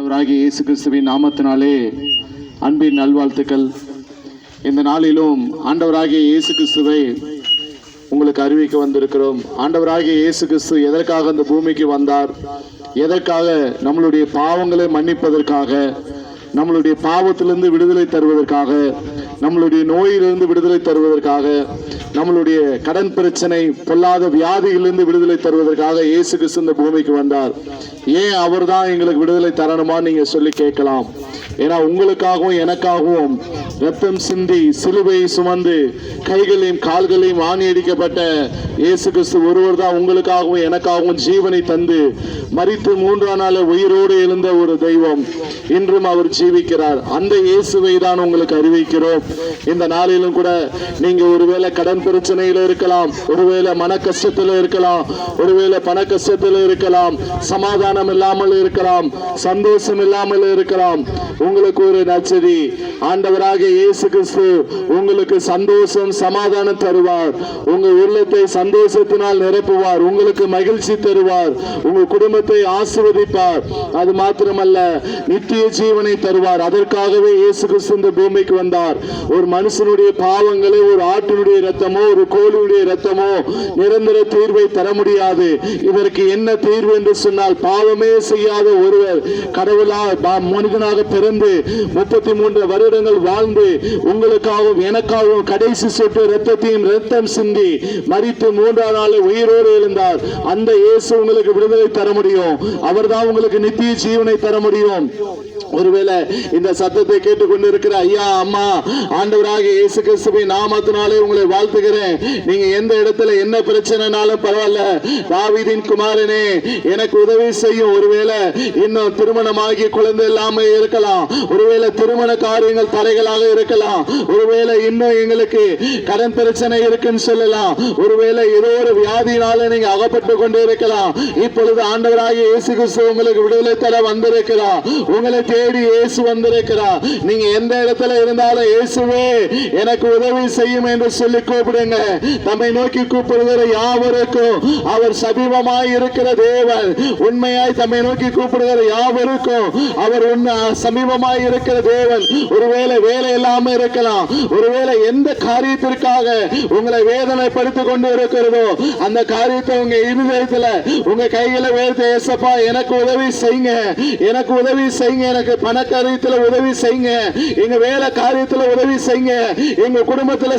ஆண்டவராகிய இயேசு கிறிஸ்துவின் நாமத்தினாலே அன்பின் நல்வாழ்த்துக்கள். இந்த நாளிலும் ஆண்டவராகிய இயேசு கிறிஸ்துவை உங்களுக்கு அறிவிக்க வந்திருக்கிறோம். ஆண்டவராகிய இயேசு கிறிஸ்து எதற்காக இந்த பூமிக்கு வந்தார், எதற்காக நம்மளுடைய பாவங்களை மன்னிப்பதற்காக, நம்மளுடைய பாவத்திலிருந்து விடுதலை தருவதற்காக, நம்மளுடைய நோயிலிருந்து விடுதலை தருவதற்காக, நம்மளுடைய கடன் பிரச்சனை பொல்லாத வியாதியிலிருந்து விடுதலை தருவதற்காக இயேசு கிறிஸ்து இந்த பூமிக்கு வந்தார். ஏன் அவர் தான் எங்களுக்கு விடுதலை தரணுமா நீங்க சொல்லி கேட்கலாம். ஏன்னா உங்களுக்காகவும் எனக்காகவும் ரத்தம் சிந்தி சிலுவையை சுமந்து கைகளையும் கால்களையும் ஆணி அடிக்கப்பட்ட இயேசு கிறிஸ்து ஒருவர் தான் உங்களுக்காகவும் எனக்காகவும் ஜீவனை தந்து மரித்து 3ஆம் நாள் உயிரோடு எழுந்த ஒரு தெய்வம். இன்றும் அவர் ஜீவிக்கிறார். அந்த இயேசுவை தான் உங்களுக்கு அறிவிக்கிறோம். இந்த நாளிலும் கூட நீங்க ஒருவேளை கடன் பிரச்சனையில இருக்கலாம், ஒருவேளை மன கஷ்டத்துல இருக்கலாம், ஒருவேளை பண கஷ்டத்துல இருக்கலாம், சமாதானம் இல்லாமல் இருக்கலாம், சந்தோஷம் இல்லாமல் இருக்கலாம். உங்களுக்கு ஒரு நற்செய்தி, ஆண்டவராக இயேசு கிறிஸ்து உங்களுக்கு சந்தோஷம் சமாதானம் தருவார். உங்க உள்ளத்தை சந்தோஷத்தினால் நிரப்புவார், உங்களுக்கு மகிழ்ச்சி தருவார், உங்க குடும்பத்தை ஆசீர்வதிப்பார். அது மாத்திரமல்ல, நித்திய ஜீவனை தருவார். அதற்காகவே இயேசு கிறிஸ்து இந்த பூமிக்கு வந்தார். ஒரு மனுஷனுடைய பாவங்களை ஒரு ஆட்டினுடைய இரத்தமோ ஒரு கோழியுடைய இரத்தமோ நிரந்தர தீர்வை தர முடியாது. இதற்கு என்ன தீர்வு என்று சொன்னால், பாவமே செய்யாத ஒருவர் கடவுளாக மனிதனாக பிறந்து 33 வருடங்கள் வாழ்ந்து உங்களுக்காகவும் எனக்காகவும் கடைசி சொட்டு ரத்தம் சிந்தி மரித்து 3ஆம் நாள் உயிரோடு எழுந்தார். அந்த இயேசு உங்களுக்கு விடுதலை தர முடியும். அவர்தான் உங்களுக்கு நித்திய ஜீவனை தர முடியும். ஒருவேளை இந்த சத்தத்தை கேட்டுக்கொண்டிருக்கிற ஐயா அம்மா, ஆண்டவராகிய இயேசு கிறிஸ்துவின் நாமத்தினாலே உங்களை வாழ்த்துகிறேன். நீங்க எந்த இடத்துல என்ன பிரச்சனைனாலும் பரவாயில்ல, தாவீதின் குமாரனே எனக்கு உதவி செய்யும். ஒருவேளை இன்னும் திருமணமாகி குழந்தை இல்லாம இருக்கலாம், ஒருவேளை திருமண காரியங்கள் தடைகளாக இருக்கலாம், ஒருவேளை இன்னும் எங்களுக்கு கடன் பிரச்சனை இருக்குன்னு சொல்லலாம், ஒருவேளை ஏதோ ஒரு வியாதியினால நீங்க அகப்பட்டு கொண்டு இருக்கலாம். இப்பொழுது ஆண்டவராகிய இயேசு கிறிஸ்து உங்களுக்கு விடுதலை தர வந்திருக்கிறார். உங்களை தேடி இயேசு வந்திருக்கிறார். நீங்க எந்த இடத்துல இருந்தாலும் இயேசுவே எனக்கு உதவி செய்யும் என்று சொல்லி கூப்பிடுங்க. நம்மை நோக்கி கூப்பிடுகிற யாவருக்கும் அவர் சமீபமாய் இருக்கிற தேவன். உண்மையாய் தம்மை நோக்கி கூப்பிடுகிற யாவருக்கும் அவர் சமீபமாய் இருக்கிற தேவன். ஒருவேளை வேலை இல்லாம இருக்கலாம், ஒருவேளை எந்த காரியத்திற்காக உங்களை வேதனைப்படுத்திக் கொண்டு இருக்கிறதோ அந்த காரியத்தை உங்க இருதயத்துல உங்க கைகளை வேர்த்து, ஏசப்பா எனக்கு உதவி செய்யுங்க, எனக்கு உதவி செய்யுங்க, எனக்கு பண காரியத்துல உதவி செய்யுங்க, எங்க வேலை காரியத்துல உதவி செய்யுங்க, எங்க குடும்பத்துல